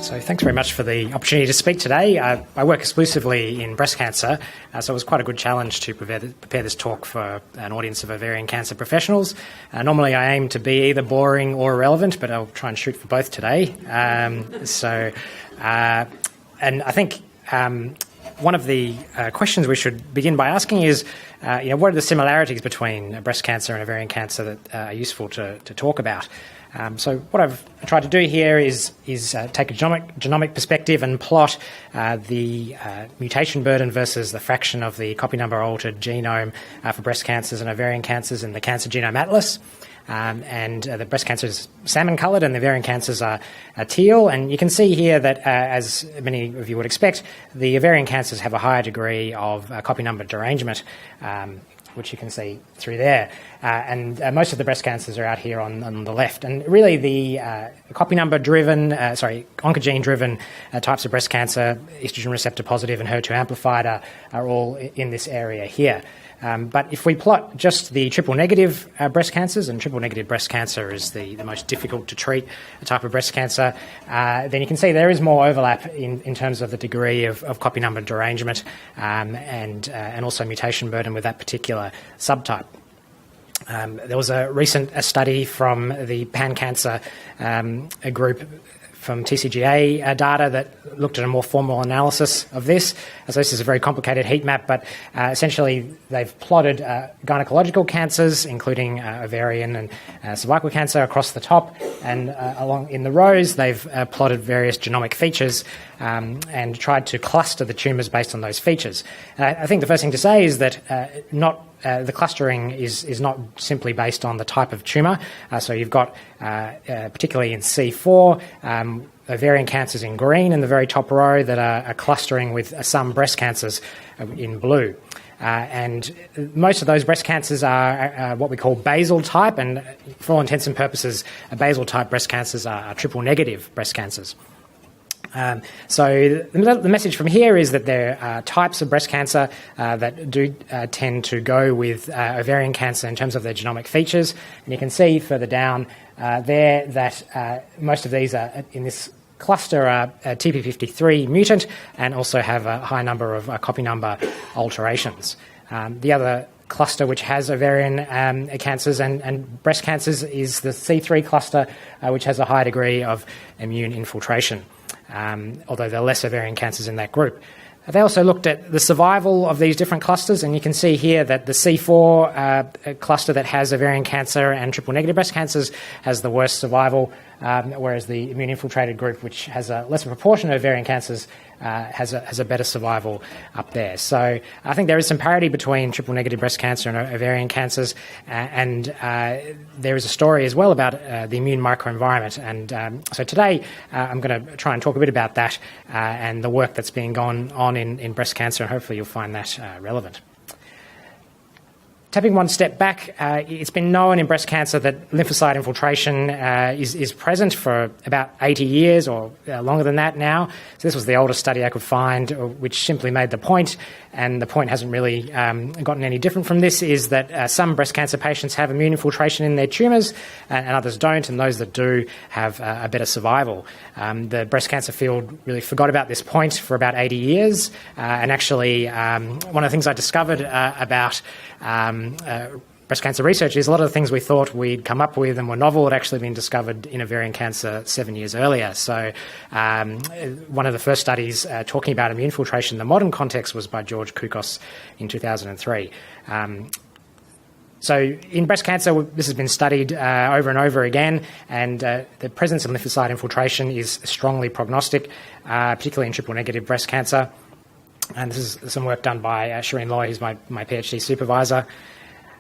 So thanks very much for the opportunity to speak today. I work exclusively in breast cancer, so it was quite a good challenge to prepare this talk for an audience of ovarian cancer professionals. Normally I aim to be either boring or irrelevant, but I'll try and shoot for both today. And I think one of the questions we should begin by asking is, what are the similarities between breast cancer and ovarian cancer that are useful to talk about? So what I've tried to do here is take a genomic perspective and plot the mutation burden versus the fraction of the copy number altered genome for breast cancers and ovarian cancers in the Cancer Genome Atlas. And the breast cancer is salmon-coloured and the ovarian cancers are teal. And you can see here that, as many of you would expect, the ovarian cancers have a higher degree of copy number derangement, which you can see through there. And most of the breast cancers are out here on the left. And really the copy number-driven, oncogene-driven types of breast cancer, estrogen receptor positive and HER2 amplified, are all in this area here. But if we plot just the triple-negative breast cancers, and triple-negative breast cancer is the most difficult to treat type of breast cancer, then you can see there is more overlap in terms of the degree of copy number derangement and also mutation burden with that particular subtype. There was a recent study from the pan-cancer group from TCGA data that looked at a more formal analysis of this. So this is a very complicated heat map, but essentially they've plotted gynecological cancers, including ovarian and cervical cancer across the top, and along in the rows they've plotted various genomic features and tried to cluster the tumours based on those features. I think the first thing to say is that the clustering is not simply based on the type of tumour. So you've got, particularly in C4, ovarian cancers in green in the very top row that are clustering with some breast cancers in blue. And most of those breast cancers are what we call basal type, and for all intents and purposes, basal type breast cancers are triple negative breast cancers. So the message from here is that there are types of breast cancer that do tend to go with ovarian cancer in terms of their genomic features. And you can see further down there that most of these are in this cluster are TP53 mutant and also have a high number of copy number alterations. The other cluster which has ovarian cancers and breast cancers is the C3 cluster, which has a high degree of immune infiltration. Although there are less ovarian cancers in that group. They also looked at the survival of these different clusters, and you can see here that the C4 cluster that has ovarian cancer and triple-negative breast cancers has the worst survival, whereas the immune-infiltrated group, which has a lesser proportion of ovarian cancers, has a better survival up there. So I think there is some parity between triple-negative breast cancer and ovarian cancers, and there is a story as well about the immune microenvironment. And so today I'm going to try and talk a bit about that and the work that's been gone on in breast cancer, and hopefully you'll find that relevant. Taking one step back, it's been known in breast cancer that lymphocyte infiltration is present for about 80 years or longer than that now. So this was the oldest study I could find, which simply made the point, and the point hasn't really gotten any different from this, is that some breast cancer patients have immune infiltration in their tumours and others don't, and those that do have a better survival. The breast cancer field really forgot about this point for about 80 years, and actually one of the things I discovered about breast cancer research is a lot of the things we thought we'd come up with and were novel had actually been discovered in ovarian cancer 7 years earlier. So one of the first studies talking about immune infiltration in the modern context was by George Koukos in 2003. So in breast cancer, this has been studied over and over again, and the presence of lymphocyte infiltration is strongly prognostic, particularly in triple-negative breast cancer. And this is some work done by Shireen Loy, who's my PhD supervisor.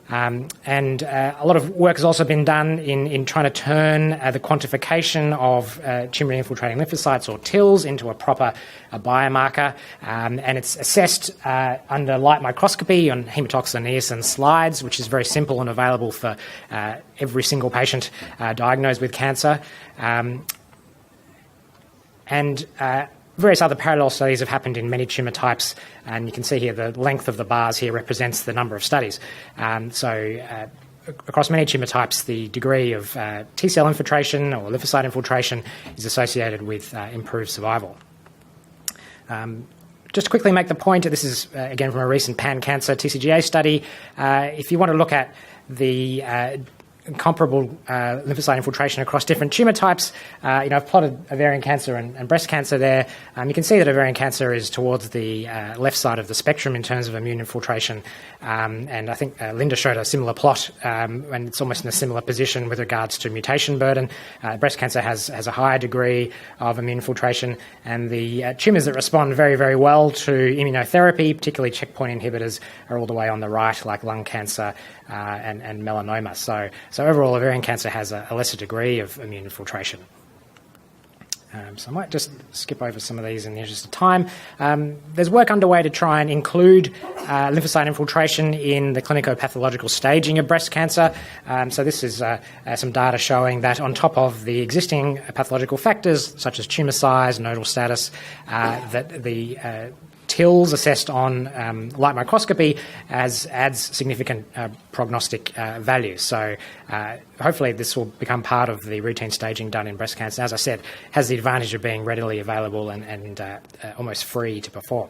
And a lot of work has also been done in trying to turn the quantification of tumour-infiltrating lymphocytes, or TILs, into a proper biomarker. And it's assessed under light microscopy on hematoxylin eosin slides, which is very simple and available for every single patient diagnosed with cancer. Various other parallel studies have happened in many tumour types, and you can see here the length of the bars here represents the number of studies. across many tumour types, the degree of T-cell infiltration or lymphocyte infiltration is associated with improved survival. Just to quickly make the point, this is again from a recent pan-cancer TCGA study. If you want to look at the comparable lymphocyte infiltration across different tumour types, I've plotted ovarian cancer and breast cancer there. You can see that ovarian cancer is towards the left side of the spectrum in terms of immune infiltration, and I think Linda showed a similar plot, and it's almost in a similar position with regards to mutation burden. Breast cancer has a higher degree of immune infiltration, and the tumours that respond very, very well to immunotherapy, particularly checkpoint inhibitors, are all the way on the right, like lung cancer and melanoma. So overall, ovarian cancer has a lesser degree of immune infiltration. So I might just skip over some of these in the interest of time. There's work underway to try and include lymphocyte infiltration in the clinico-pathological staging of breast cancer. So this is some data showing that on top of the existing pathological factors, such as tumour size, nodal status, that the TILs assessed on light microscopy adds significant prognostic value. So hopefully this will become part of the routine staging done in breast cancer. As I said, has the advantage of being readily available and almost free to perform.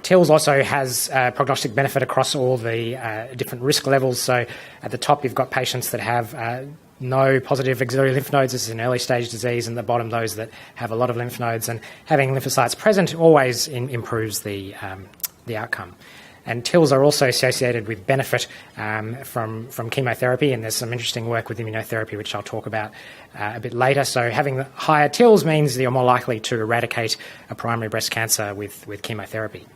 TILs also has prognostic benefit across all the different risk levels. So at the top you've got patients that have no positive axillary lymph nodes. This is an early stage disease, and at the bottom those that have a lot of lymph nodes, and having lymphocytes present always improves the outcome. And TILs are also associated with benefit from chemotherapy, and there's some interesting work with immunotherapy which I'll talk about a bit later. So having higher TILs means that you're more likely to eradicate a primary breast cancer with chemotherapy.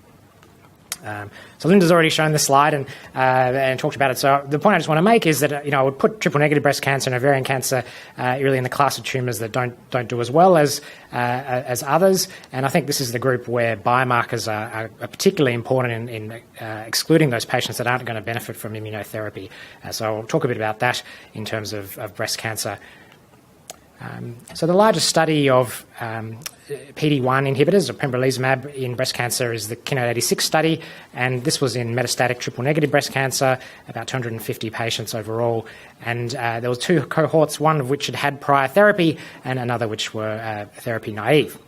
So Linda's already shown this slide and talked about it. So the point I just want to make is that I would put triple-negative breast cancer and ovarian cancer really in the class of tumours that don't do as well as others. And I think this is the group where biomarkers are particularly important in excluding those patients that aren't going to benefit from immunotherapy. So I'll talk a bit about that in terms of breast cancer. So the largest study of PD-1 inhibitors, or pembrolizumab, in breast cancer is the KEYNOTE-86 study, and this was in metastatic triple-negative breast cancer, about 250 patients overall, and there were two cohorts, one of which had prior therapy and another which were therapy naive.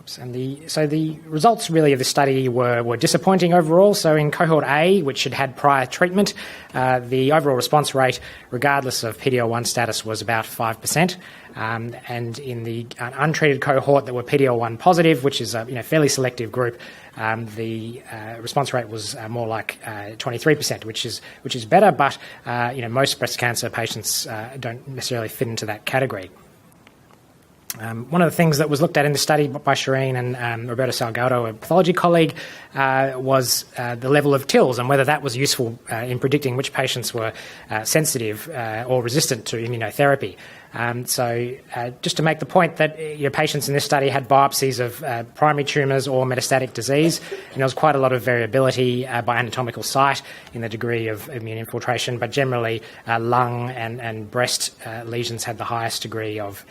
So the results really of the study were disappointing overall. So in cohort A, which had prior treatment, the overall response rate, regardless of PD-L1 status, was about 5%. And in the untreated cohort that were PD-L1 positive, which is a fairly selective group, the response rate was more like 23%, which is better. But most breast cancer patients don't necessarily fit into that category. One of the things that was looked at in the study by Shireen and Roberto Salgado, a pathology colleague, was the level of TILs and whether that was useful in predicting which patients were sensitive or resistant to immunotherapy. So just to make the point that patients in this study had biopsies of primary tumours or metastatic disease, and there was quite a lot of variability by anatomical site in the degree of immune infiltration, but generally lung and breast lesions had the highest degree of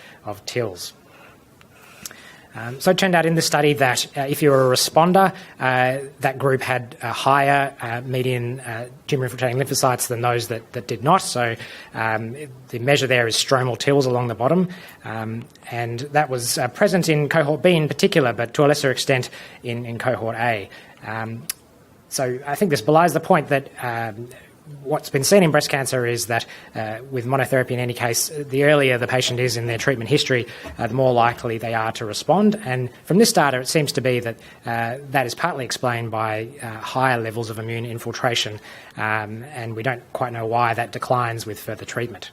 TILs. So it turned out in the study that if you were a responder, that group had higher median tumour-infiltrating lymphocytes than those that did not. So the measure there is stromal TILs along the bottom, and that was present in cohort B in particular, but to a lesser extent in cohort A. So I think this belies the point that what's been seen in breast cancer is that with monotherapy in any case, the earlier the patient is in their treatment history, the more likely they are to respond. And from this data, it seems to be that that is partly explained by higher levels of immune infiltration, and we don't quite know why that declines with further treatment.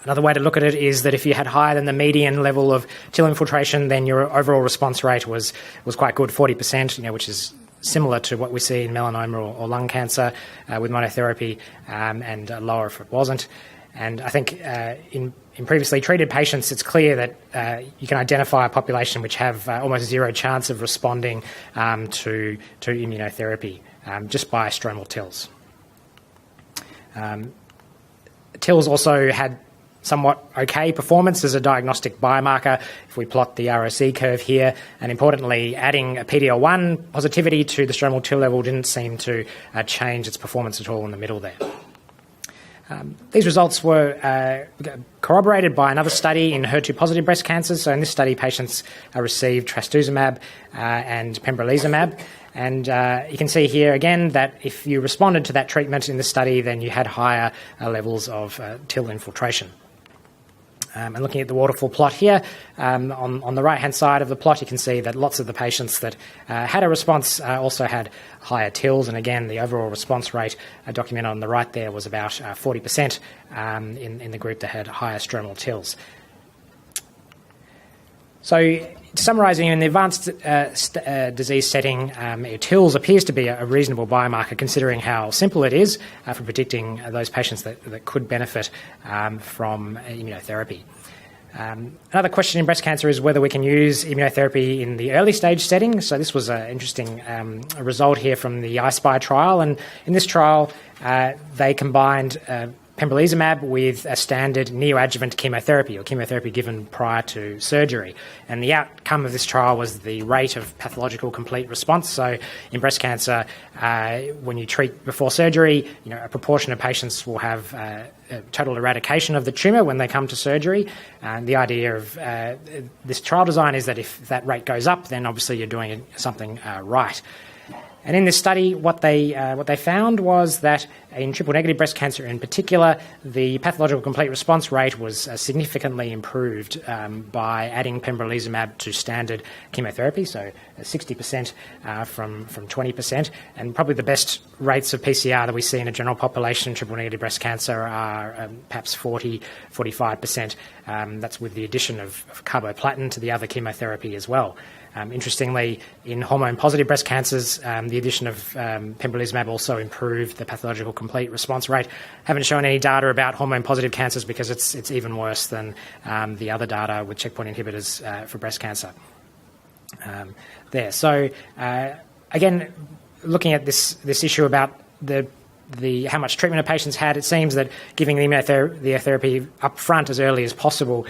Another way to look at it is that if you had higher than the median level of TIL infiltration, then your overall response rate was quite good, 40%, which is similar to what we see in melanoma or lung cancer with monotherapy, and lower if it wasn't. And I think in previously treated patients, it's clear that you can identify a population which have almost zero chance of responding to immunotherapy just by stromal TILs. TILs also had somewhat okay performance as a diagnostic biomarker if we plot the ROC curve here. And importantly, adding a PD-L1 positivity to the stromal TIL level didn't seem to change its performance at all in the middle there. These results were corroborated by another study in HER2-positive breast cancers. So in this study, patients received trastuzumab and pembrolizumab. And you can see here again that if you responded to that treatment in the study, then you had higher levels of TIL infiltration. And looking at the waterfall plot here, on the right-hand side of the plot, you can see that lots of the patients that had a response also had higher TILs. And again, the overall response rate documented on the right there was about 40% in the group that had higher stromal TILs. So, summarising, in the advanced disease setting, TILs appears to be a reasonable biomarker considering how simple it is for predicting those patients that could benefit from immunotherapy. Another question in breast cancer is whether we can use immunotherapy in the early stage setting. So this was an interesting result here from the I-SPY trial. And in this trial, they combined pembrolizumab with a standard neoadjuvant chemotherapy or chemotherapy given prior to surgery. And the outcome of this trial was the rate of pathological complete response. So in breast cancer, when you treat before surgery, a proportion of patients will have total eradication of the tumour when they come to surgery. And the idea of this trial design is that if that rate goes up, then obviously you're doing something right. And in this study, what they found was that in triple-negative breast cancer in particular, the pathological complete response rate was significantly improved by adding pembrolizumab to standard chemotherapy, so 60% from 20%. And probably the best rates of PCR that we see in a general population in triple-negative breast cancer are perhaps 45%. That's with the addition of carboplatin to the other chemotherapy as well. Interestingly, in hormone-positive breast cancers, the addition of pembrolizumab also improved the pathological complete response rate. Haven't shown any data about hormone-positive cancers because it's even worse than the other data with checkpoint inhibitors for breast cancer. So, again, looking at this issue about how much treatment a patient's had, it seems that giving the immunotherapy up front as early as possible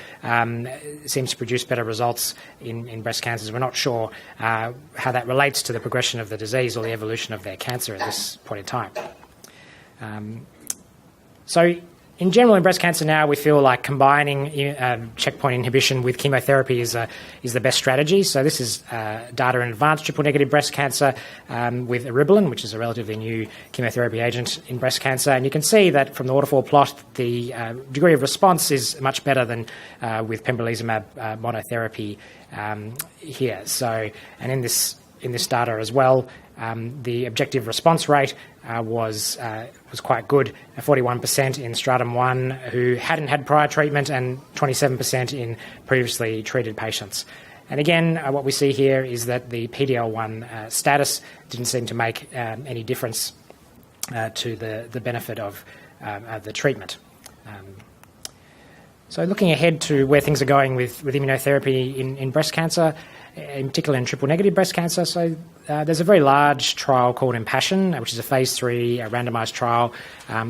seems to produce better results in breast cancers. We're not sure how that relates to the progression of the disease or the evolution of their cancer at this point in time. So in general, in breast cancer now, we feel like combining checkpoint inhibition with chemotherapy is the best strategy. So this is data in advanced triple-negative breast cancer with eribulin, which is a relatively new chemotherapy agent in breast cancer. And you can see that from the waterfall plot, the degree of response is much better than with pembrolizumab monotherapy here. So, and in this data as well, the objective response rate was quite good, 41% in stratum 1 who hadn't had prior treatment and 27% in previously treated patients. And again, what we see here is that the PD-L1 status didn't seem to make any difference to the benefit of the treatment. So looking ahead to where things are going with immunotherapy in breast cancer, in particular in triple-negative breast cancer. So there's a very large trial called Impassion, which is a phase 3 randomised trial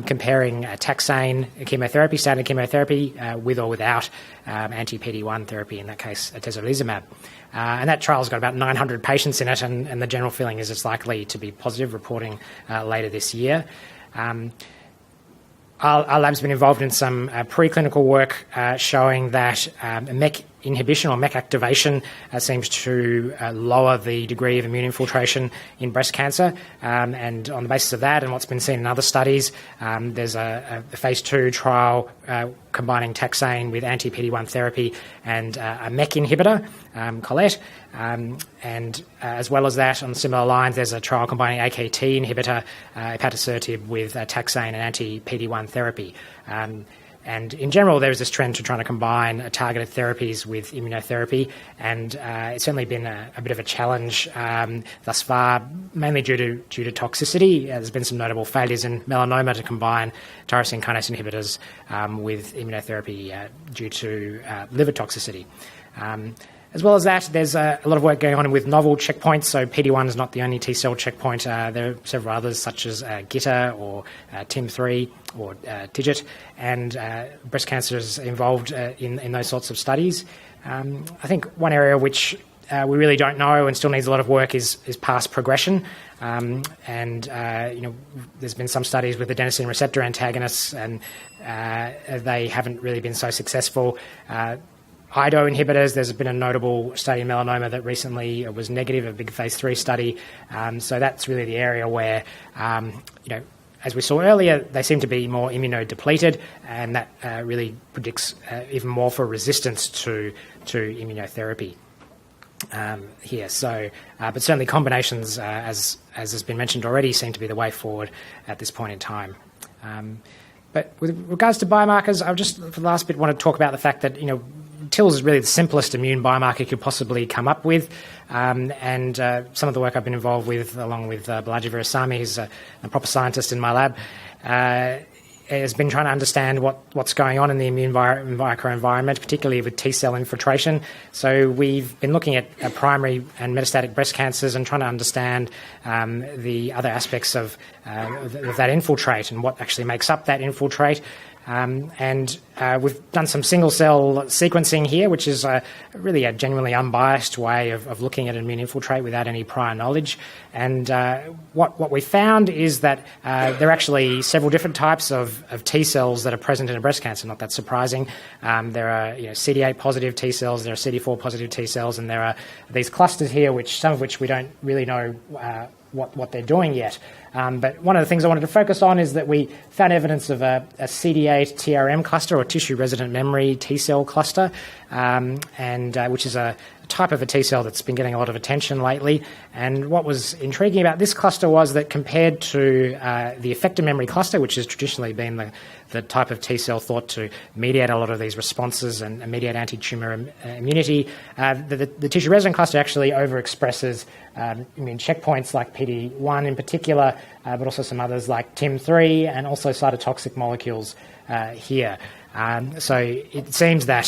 comparing taxane chemotherapy, standard chemotherapy, with or without anti-PD-1 therapy, in that case atezolizumab. And that trial's got about 900 patients in it, and the general feeling is it's likely to be positive, reporting later this year. Our lab's been involved in some preclinical work showing that MEK inhibition or MEK activation seems to lower the degree of immune infiltration in breast cancer. And on the basis of that and what's been seen in other studies, there's a phase 2 trial combining taxane with anti-PD-1 therapy and a MEK inhibitor, Colette. And as well as that, on similar lines, there's a trial combining AKT inhibitor, ipatasertib, with taxane and anti-PD-1 therapy. And in general, there is this trend to trying to combine targeted therapies with immunotherapy, and it's certainly been a bit of a challenge thus far, mainly due to toxicity. There's been some notable failures in melanoma to combine tyrosine kinase inhibitors with immunotherapy due to liver toxicity. As well as that, there's a lot of work going on with novel checkpoints. So PD-1 is not the only T-cell checkpoint. There are several others, such as GITR or TIM3 or TIGIT, and breast cancer is involved in those sorts of studies. I think one area which we really don't know and still needs a lot of work is past progression. There's been some studies with adenosine receptor antagonists, and they haven't really been so successful. IDO inhibitors, there's been a notable study in melanoma that recently was negative, a big phase 3 study. So that's really the area where, as we saw earlier, they seem to be more immunodepleted, and that really predicts even more for resistance to immunotherapy here. So, but certainly combinations, as has been mentioned already, seem to be the way forward at this point in time. But with regards to biomarkers, I just, for the last bit, want to talk about the fact that, TILs is really the simplest immune biomarker you could possibly come up with. Some of the work I've been involved with, along with Balaji Virasamy, who's a proper scientist in my lab, has been trying to understand what's going on in the immune microenvironment, particularly with T-cell infiltration. So we've been looking at primary and metastatic breast cancers and trying to understand the other aspects of that infiltrate and what actually makes up that infiltrate. We've done some single-cell sequencing here, which is really a genuinely unbiased way of looking at an immune infiltrate without any prior knowledge. And what we found is that there are actually several different types of T cells that are present in a breast cancer. Not that surprising. There are CD8 positive T cells, there are CD4 positive T cells, and there are these clusters here, some of which we don't really know what they're doing yet. But one of the things I wanted to focus on is that we found evidence of a CD8 TRM cluster, or tissue resident memory T cell cluster, which is a type of a T cell that's been getting a lot of attention lately. And what was intriguing about this cluster was that compared to the effector memory cluster, which has traditionally been the type of T cell thought to mediate a lot of these responses and mediate anti-tumour immunity, the tissue resident cluster actually overexpresses immune checkpoints like PD-1 in particular, but also some others like TIM3 and also cytotoxic molecules here. So it seems that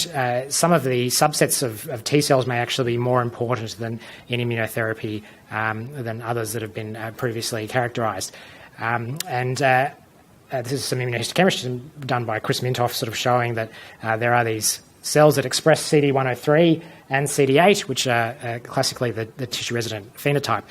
some of the subsets of T cells may actually be more important than in immunotherapy than others that have been previously characterised. This is some immunohistochemistry done by Chris Mintoff, sort of showing that there are these cells that express CD103 and CD8, which are classically the tissue-resident phenotype.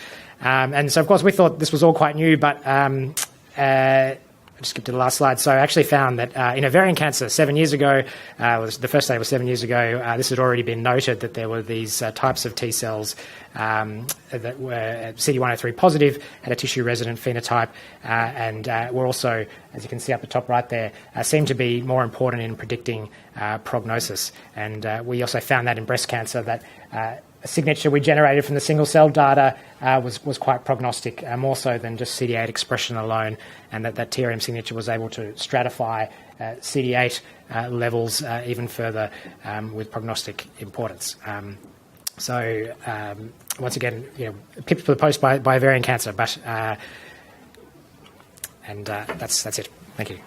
And so, of course, we thought this was all quite new, but I just skipped to the last slide. So I actually found that in ovarian cancer 7 years ago, the first study was 7 years ago, this had already been noted that there were these types of T cells that were CD103 positive, had a tissue-resident phenotype, and were also, as you can see up the top right there, seem to be more important in predicting prognosis. And we also found that in breast cancer that a signature we generated from the single-cell data was quite prognostic, more so than just CD8 expression alone, and that TRM signature was able to stratify CD8 levels even further with prognostic importance. So once again, pipped for the post by ovarian cancer, but that's it. Thank you.